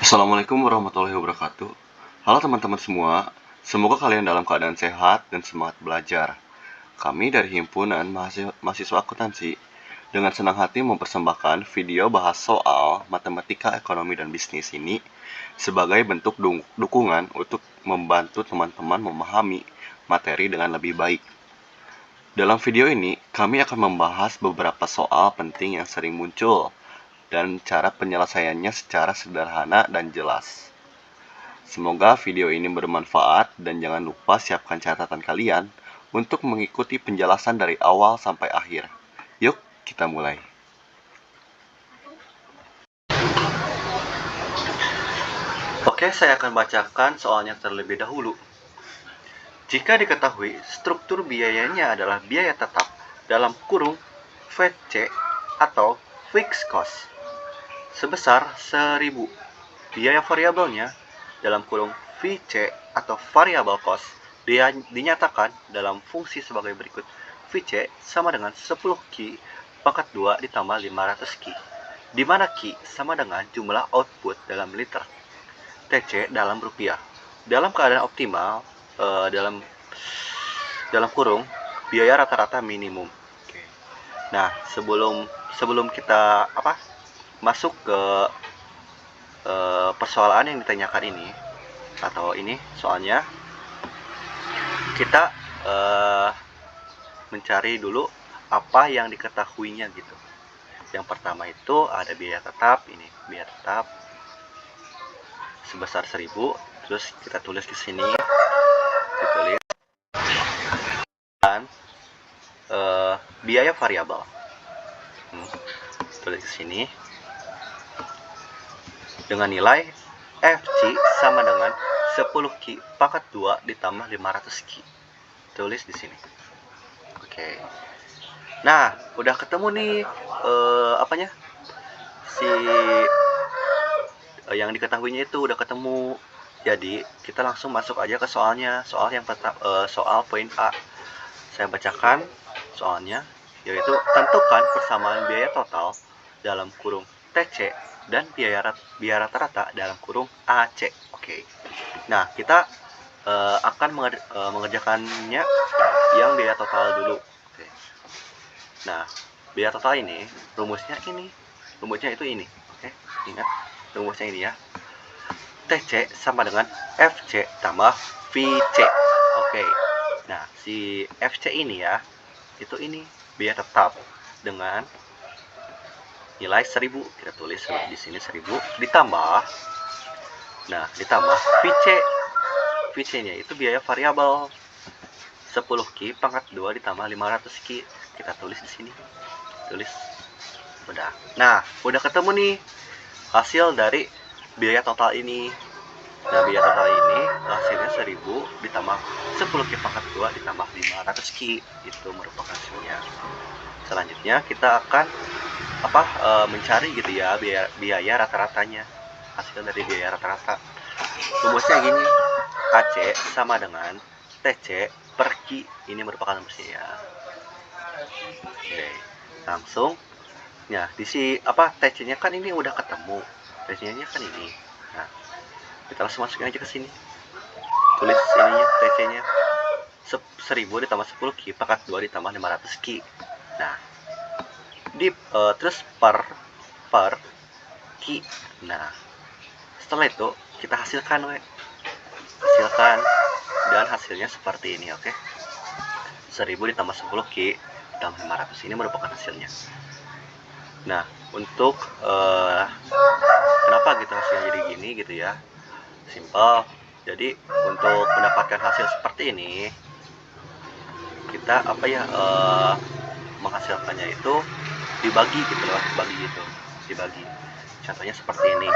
Assalamualaikum warahmatullahi wabarakatuh. Halo teman-teman semua, semoga kalian dalam keadaan sehat dan semangat belajar. Kami dari Himpunan Mahasiswa Akuntansi dengan senang hati mempersembahkan video bahas soal matematika, ekonomi, dan bisnis ini sebagai bentuk dukungan untuk membantu teman-teman memahami materi dengan lebih baik. Dalam video ini, kami akan membahas beberapa soal penting yang sering muncul dan cara penyelesaiannya secara sederhana dan jelas. Semoga video ini bermanfaat dan jangan lupa siapkan catatan kalian untuk mengikuti penjelasan dari awal sampai akhir. Yuk, kita mulai. Oke, saya akan bacakan soalnya terlebih dahulu. Jika diketahui struktur biayanya adalah biaya tetap dalam kurung VC atau fixed cost sebesar 1.000, biaya variabelnya dalam kurung VC atau variable cost dinyatakan dalam fungsi sebagai berikut. VC sama dengan 10 Q pangkat 2 ditambah 500 Q, di mana Q sama dengan jumlah output dalam liter, TC dalam rupiah. Dalam keadaan optimal, dalam kurung biaya rata-rata minimum. Oke. Nah, sebelum kita masuk ke persoalan yang ditanyakan ini, atau ini soalnya, kita mencari dulu apa yang diketahuinya gitu. Yang pertama itu ada biaya tetap, ini biaya tetap sebesar 1.000, terus kita tulis di sini, ditulis dan biaya variabel, tulis di sini dengan nilai FC sama dengan 10 Q pangkat 2 ditambah 500 Q. Tulis di sini. Oke. Nah, udah ketemu nih yang diketahuinya itu udah ketemu. Jadi, kita langsung masuk aja ke soalnya. Soal yang pertama, soal poin A. Saya bacakan soalnya, yaitu tentukan persamaan biaya total dalam kurung TC dan biaya rata-rata dalam kurung AC. Oke. Nah, kita akan mengerjakannya yang biaya total dulu. Oke. Nah, biaya total ini rumusnya itu ini. Oke, ingat rumusnya ini ya. TC sama dengan FC tambah VC. Oke. Nah, si FC ini ya, itu ini biaya tetap dengan nilai 1.000. Kita tulis di sini 1.000 ditambah VC. VC-nya itu biaya variabel 10 Q pangkat 2 ditambah 500 Q. Kita tulis di sini. Tulis. Udah. Nah, udah ketemu nih hasil dari biaya total ini. Nah, biaya total ini hasilnya 1.000 ditambah 10 Q pangkat 2 ditambah 500 Q. Itu merupakan hasilnya. Selanjutnya kita akan mencari gitu ya biaya rata-ratanya. Hasil dari biaya rata-rata. Rumusnya gini. AC sama dengan TC per Q. Ini merupakan rumusnya ya. Oke. Langsung. Nah, TC-nya kan ini udah ketemu. TC-nya kan ini. Nah, kita langsung masukin aja ke sini. Tulis ininya TC-nya 1.000 ditambah 10 Q pangkat 2 ditambah 500 Q. Nah, terus per Q. Nah, setelah itu kita hasilkan dan hasilnya seperti ini. Oke. 1.000 ditambah 10 Q ditambah 500, ini merupakan hasilnya. Nah, untuk kenapa gitu hasilnya jadi gini gitu ya, simple. Jadi untuk mendapatkan hasil seperti ini, kita menghasilkannya itu dibagi gitu loh, dibagi. Contohnya seperti ini.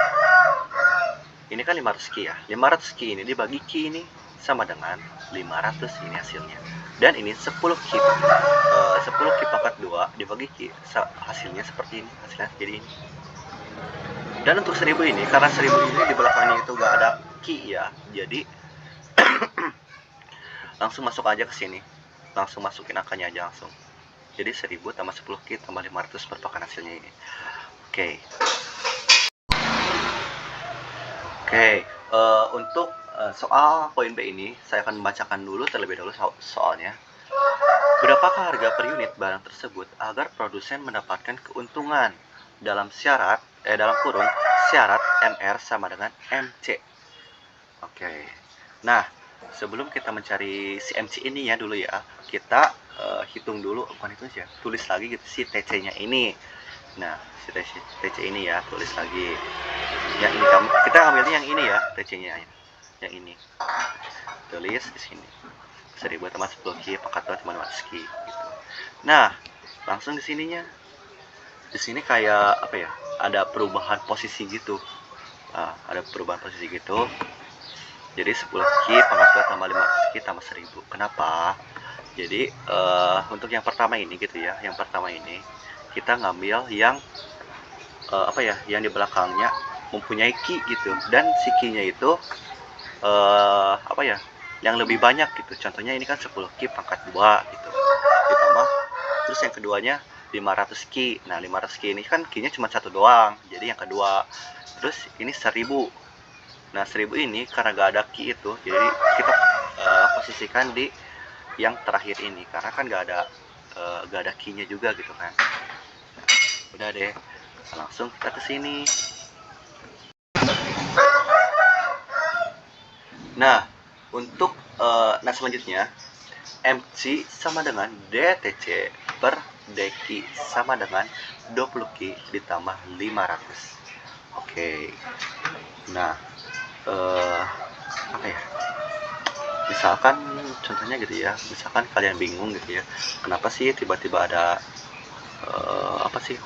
Ini kan 500 Q ya. 500 Q ini dibagi Q ini sama dengan 500, ini hasilnya. Dan ini 10 Q. 10 Q pangkat 2 dibagi Q, hasilnya seperti ini. Hasilnya jadi ini. Dan untuk 1.000 ini, karena 1.000 ini di belakangnya itu gak ada Q ya, jadi langsung masuk aja ke sini. Langsung masukin angkanya aja langsung. Jadi 1000 tambah 10 Ki tambah 500 merupakan hasilnya ini. Oke. Untuk soal poin B ini, saya akan membacakan dulu terlebih dahulu soalnya. Berapakah harga per unit barang tersebut agar produsen mendapatkan keuntungan dalam syarat MR sama dengan MC. Oke. Nah, sebelum kita mencari si MC ini ya dulu ya, kita hitung dulu, bukan itu sih ya, tulis lagi gitu si TC-nya ini. Nah, si TC ini ya, tulis lagi. Yang ini kita ambilnya yang ini ya, TC-nya yang ini. Tulis di sini. 1000 tambah 10 Ki pangkat 2 tambah 500 Ki gitu. Nah, langsung di sininya. Di sini kayak apa ya? Ada perubahan posisi gitu. Nah, ada perubahan posisi gitu. Jadi 10 Ki pangkat 2 tambah 500 Ki tambah 1000. Kenapa? Jadi untuk yang pertama ini gitu ya. Yang pertama ini kita ngambil yang yang di belakangnya mempunyai Ki gitu, dan si Ki-nya itu yang lebih banyak gitu. Contohnya ini kan 10 Ki pangkat 2 gitu. Ditambah terus yang keduanya 500 Ki. Nah, 500 Ki ini kan Ki-nya cuma satu doang. Jadi yang kedua. Terus ini 1000. Nah, 1000 ini karena gak ada Ki itu, jadi kita posisikan di yang terakhir ini karena kan gak ada Ki-nya juga gitu kan. Udah deh. Langsung kita ke sini. Nah, untuk selanjutnya MC sama dengan DTC per DQ sama dengan 20 Ki ditambah 500. Oke. Nah, misalkan contohnya gitu ya, misalkan kalian bingung gitu ya, kenapa sih tiba-tiba ada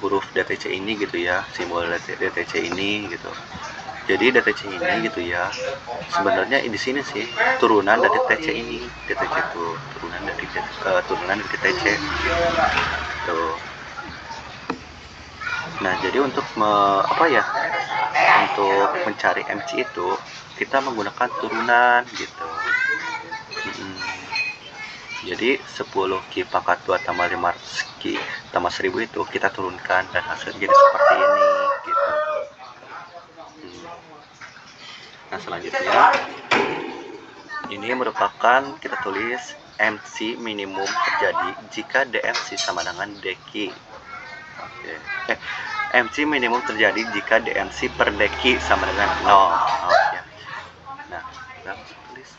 huruf DTC ini gitu ya, simbol DTC ini gitu. Jadi DTC ini gitu ya, sebenarnya di sini sih turunan dari TC ini. DTC itu turunan dari TC. Tuh. Nah, jadi untuk untuk mencari MC itu kita menggunakan turunan gitu. Jadi 10 Ki pangkat 2 tambah 500 Ki tambah 1000 itu kita turunkan dan hasilnya jadi seperti ini gitu. Nah, selanjutnya ini merupakan kita tulis MC minimum terjadi jika DMC sama dengan DQ. Oke. MC minimum terjadi jika DMC per DQ sama dengan 0. Oke. Nah, kita tulis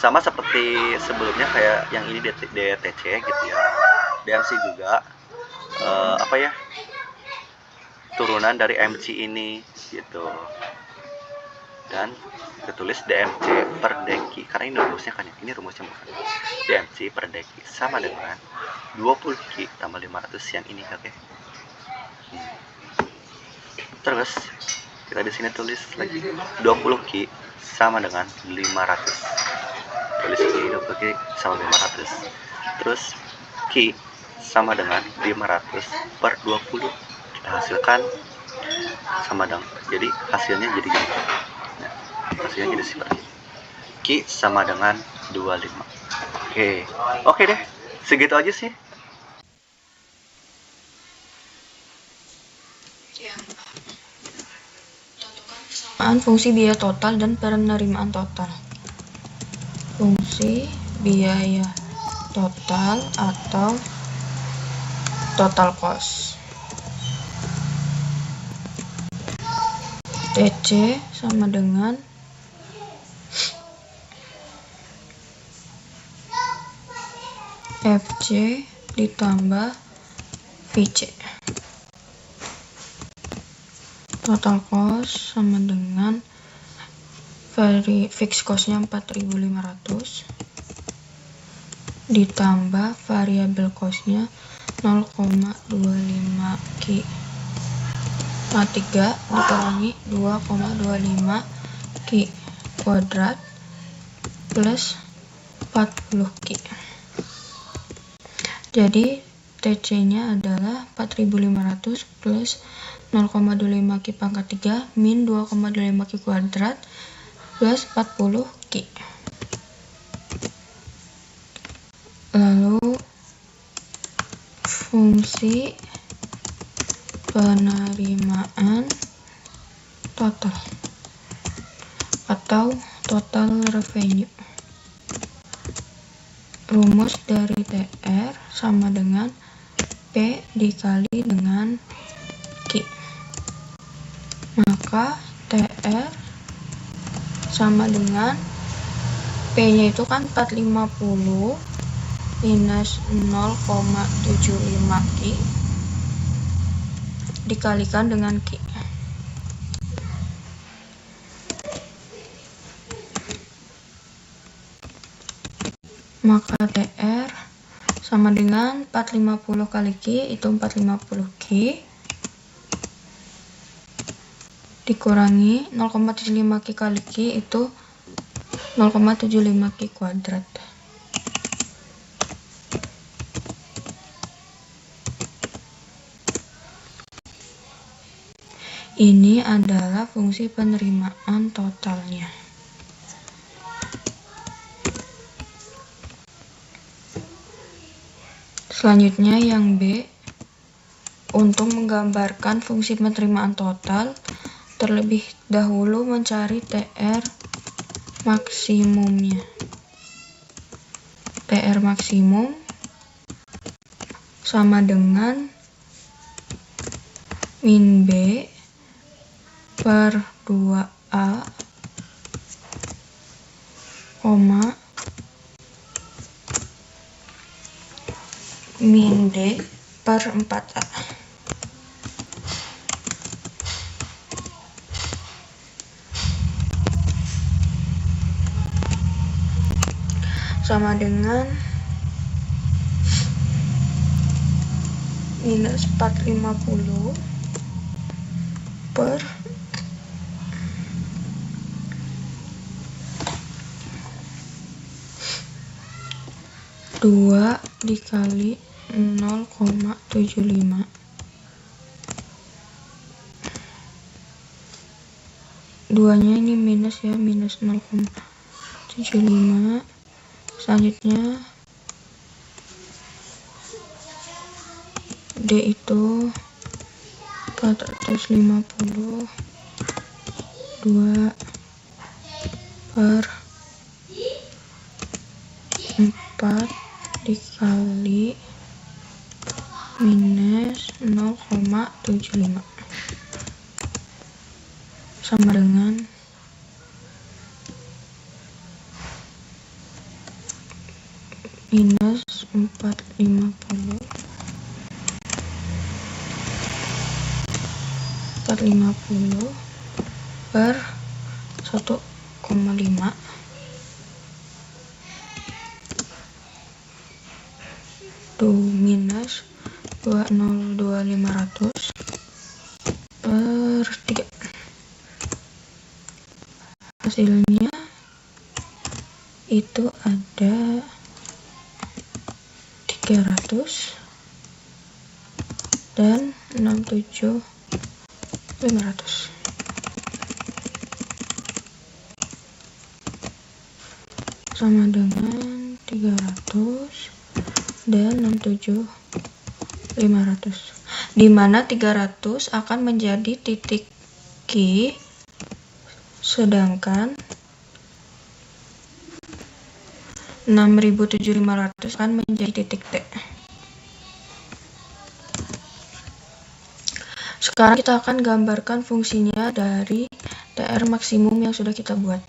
sama seperti sebelumnya, kayak yang ini DTC gitu ya. DMC juga turunan dari MC ini gitu. Dan kita tulis DMC per DQ karena ini rumusnya kan, ini rumusnya bukan. DMC per DQ sama dengan 20 Ki tambah 500 yang ini, oke. Terus kita di sini tulis lagi 20 Ki sama dengan 500. Tulis Ki 20 Ki sama 500. Terus Ki sama dengan 500 per 20. Kita hasilkan sama dengan, jadi hasilnya jadi gini. Nah, hasilnya jadi seperti ini. Ki sama dengan 25. Oke deh, segitu aja sih. Fungsi biaya total dan penerimaan total. Fungsi biaya total atau total cost. TC sama dengan FC ditambah VC. Total cost sama dengan fixed cost-nya 4.500 ditambah variable cost-nya 0,25 Ki. Nah, 3 dikurangi 2,25 Ki kuadrat plus 40 Ki. Jadi TC-nya adalah 4.500 plus 0,25 Ki pangkat 3 min 2,25 Ki kuadrat plus 40 Ki. Lalu fungsi penerimaan total atau total revenue. Rumus dari TR sama dengan P dikali dengan Q. Maka TR sama dengan P-nya itu kan 450 minus 0,75 Q dikalikan dengan Q. Maka TR sama dengan 450 kali Q itu 450 Q dikurangi 0,75 Q kali Q itu 0,75 Q kuadrat. Ini adalah fungsi penerimaan totalnya. Selanjutnya yang B, untuk menggambarkan fungsi penerimaan total, terlebih dahulu mencari TR maksimumnya. TR maksimum sama dengan min B per 2A, min D per 4A. Sama dengan minus 450 per 2 dikali 0,75. Duanya ini minus ya, minus 0,75. Selanjutnya D itu 450 2 per 4 dikali minus 0,75 sama dengan minus 450 per 1,5 minus 202.500 per 3. Hasilnya itu ada 300 dan 67.500. Sama dengan 300 dan 67.500, di mana 300 akan menjadi titik Q, sedangkan 6.700 akan menjadi titik T. Sekarang kita akan gambarkan fungsinya dari TR maksimum yang sudah kita buat.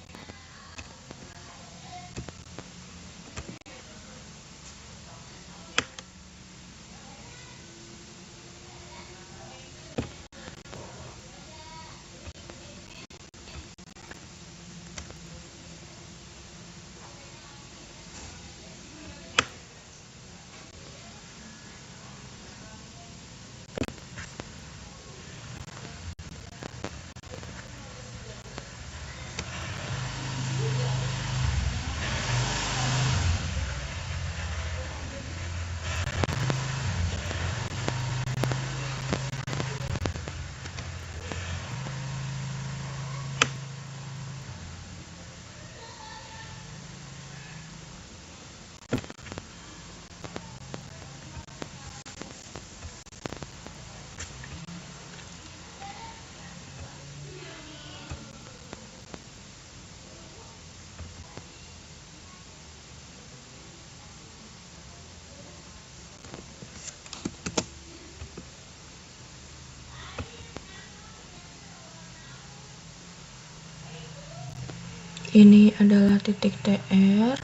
Ini adalah titik TR.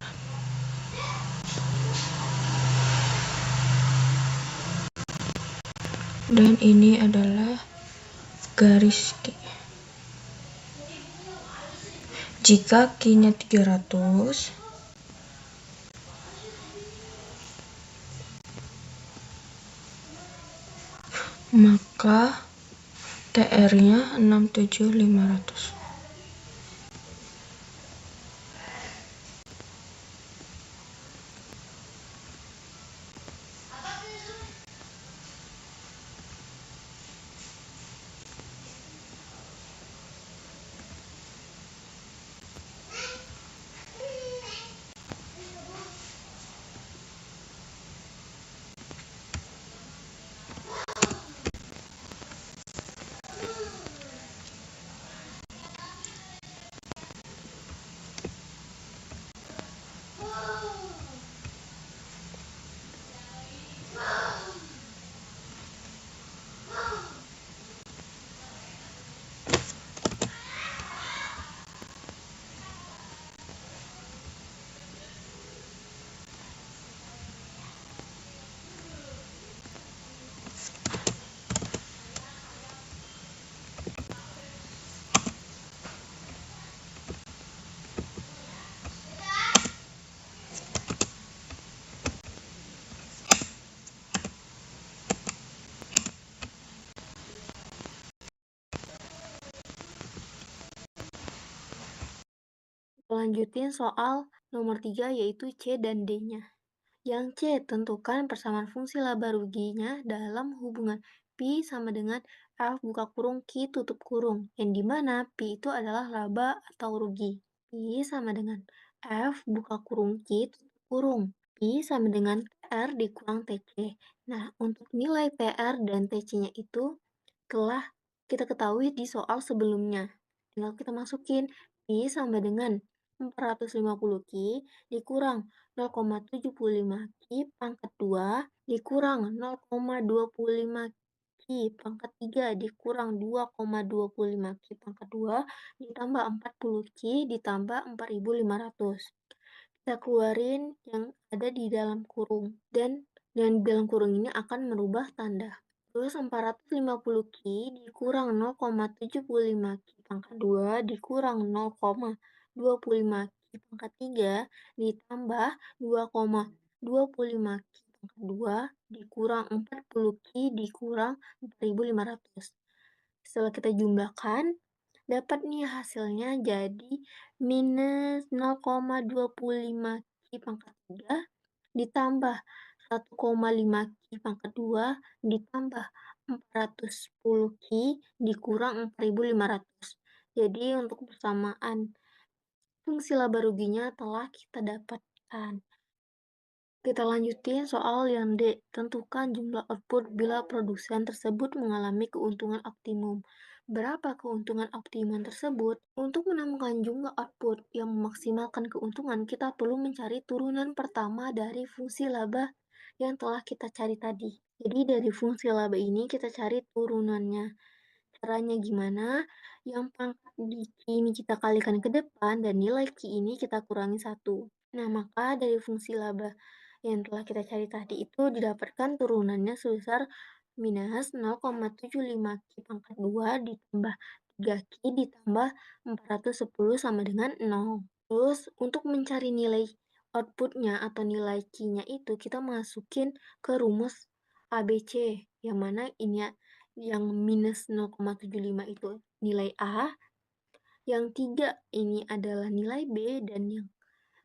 Dan ini adalah garis Q. Jika Q-nya 300, maka TR-nya 67500. Lanjutin soal nomor 3 yaitu C dan D-nya. Yang C, tentukan persamaan fungsi laba ruginya dalam hubungan Pi sama dengan F buka kurung Q tutup kurung, yang dimana Pi itu adalah laba atau rugi. Pi sama dengan F buka kurung Q tutup kurung. Pi sama dengan TR dikurang TC. Nah, untuk nilai TR dan TC-nya itu telah kita ketahui di soal sebelumnya. Tinggal kita masukin Pi sama dengan 450 Q dikurang 0,75 Q pangkat 2 dikurang 0,25 Q pangkat 3 dikurang 2,25 Q pangkat 2 ditambah 40 Q ditambah 4500. Kita keluarin yang ada di dalam kurung, dan di dalam kurung ini akan merubah tanda. Terus 450 Q dikurang 0,75 Q pangkat 2 dikurang 0,25 Q pangkat 3 ditambah 2,25 Q pangkat 2 dikurang 40 Q dikurang 4500. Setelah kita jumlahkan, dapat nih hasilnya jadi minus 0,25 Q pangkat 3 ditambah 1,5 Q pangkat 2 ditambah 410 Q dikurang 4500. Jadi untuk persamaan fungsi laba ruginya telah kita dapatkan. Kita lanjutin soal yang D. Tentukan jumlah output bila produsen tersebut mengalami keuntungan optimum. Berapa keuntungan optimum tersebut? Untuk menemukan jumlah output yang memaksimalkan keuntungan, kita perlu mencari turunan pertama dari fungsi laba yang telah kita cari tadi. Jadi dari fungsi laba ini kita cari turunannya. Caranya gimana? Yang pangkat di Q ini kita kalikan ke depan dan nilai Q ini kita kurangi 1. Nah, maka dari fungsi laba yang telah kita cari tadi itu didapatkan turunannya sebesar minus 0,75 Q pangkat 2 ditambah 3 Q ditambah 410 sama dengan 0. Terus untuk mencari nilai outputnya atau nilai Q-nya itu kita masukin ke rumus ABC, yang mana ini yang minus 0,75 itu nilai A, yang 3 ini adalah nilai B, dan yang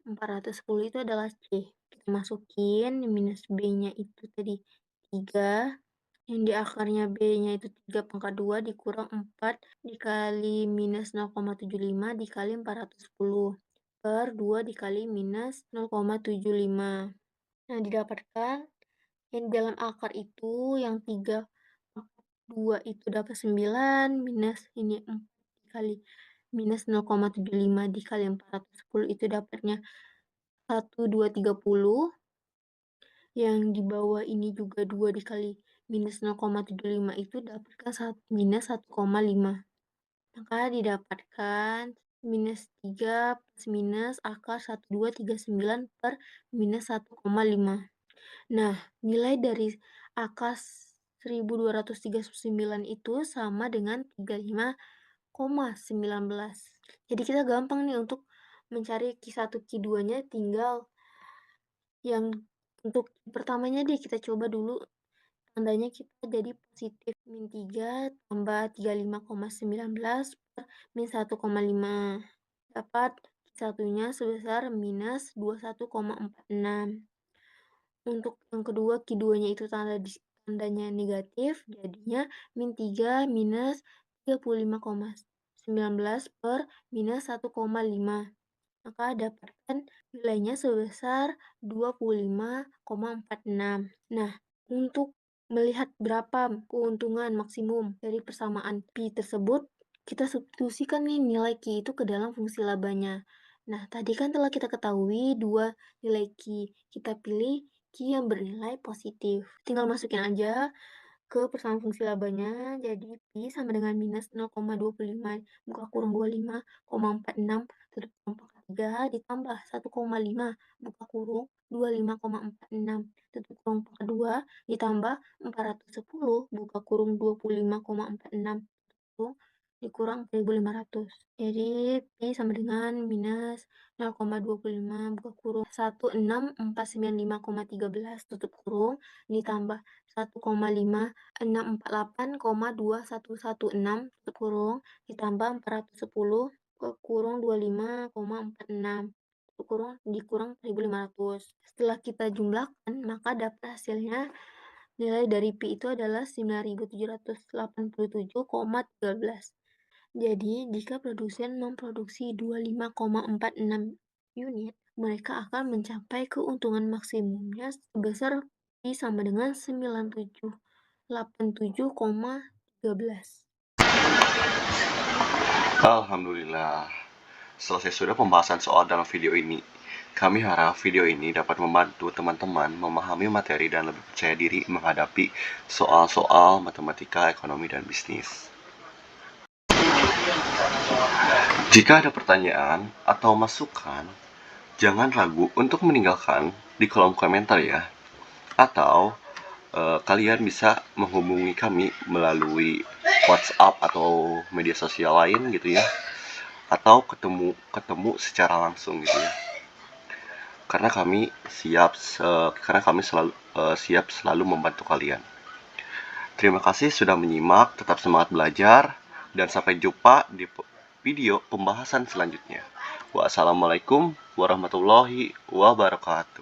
410 itu adalah C. Kita masukin minus B-nya itu tadi 3, yang di akarnya B-nya itu 3 pangkat 2 dikurang 4 dikali minus 0,75 dikali 410 per 2 dikali minus 0,75. Nah, didapatkan yang di dalam akar itu yang 3 2 itu dapat 9 minus ini 4 dikali minus 0,75 dikali 410 itu dapatnya 1230. Yang di bawah ini juga 2 dikali minus 0,75 itu dapatkan minus 1,5. Maka didapatkan minus 3 plus minus akar 1239 per minus 1,5. Nah, nilai dari akar 1239 itu sama dengan 35,19. Jadi kita gampang nih untuk mencari Q1, Q2-nya, tinggal yang untuk pertamanya deh kita coba dulu. Tandanya kita jadi positif min 3 tambah 35,19 per min 1,5. Dapat satunya sebesar minus 21,46. Untuk yang kedua, Q2-nya itu tandanya negatif, jadinya min 3 minus 35,19 per minus 1,5. Maka dapatkan nilainya sebesar 25,46. Nah, untuk melihat berapa keuntungan maksimum dari persamaan Pi tersebut, kita substitusikan nih nilai Q itu ke dalam fungsi labanya. Nah, tadi kan telah kita ketahui dua nilai Q. Kita pilih Q yang bernilai positif. Tinggal masukin aja ke persamaan fungsi labanya, jadi Pi sama dengan minus 0,25 buka kurung 25,46 tutup kurung pangkat 3 ditambah 1,5 buka kurung 25,46 tutup kurung pangkat 2 ditambah 410 buka kurung 25,46 tutup dikurang 1.500. Jadi Pi sama dengan minus 0,25 buka kurung 16495,13 tutup kurung ditambah 1,5 648,2116 tutup kurung ditambah 410 kurung 25,46 tutup kurung dikurang 1.500. Setelah kita jumlahkan, maka dapat hasilnya nilai dari Pi itu adalah 9.787,13. Jadi, jika produsen memproduksi 25,46 unit, mereka akan mencapai keuntungan maksimumnya sebesar Pi sama dengan 9787,13. Alhamdulillah, selesai sudah pembahasan soal dalam video ini. Kami harap video ini dapat membantu teman-teman memahami materi dan lebih percaya diri menghadapi soal-soal matematika, ekonomi, dan bisnis. Jika ada pertanyaan atau masukan, jangan ragu untuk meninggalkan di kolom komentar ya. Atau kalian bisa menghubungi kami melalui WhatsApp atau media sosial lain gitu ya. Atau ketemu secara langsung gitu ya. Karena kami siap selalu membantu kalian. Terima kasih sudah menyimak, tetap semangat belajar, dan sampai jumpa di video pembahasan selanjutnya. Wassalamualaikum warahmatullahi wabarakatuh.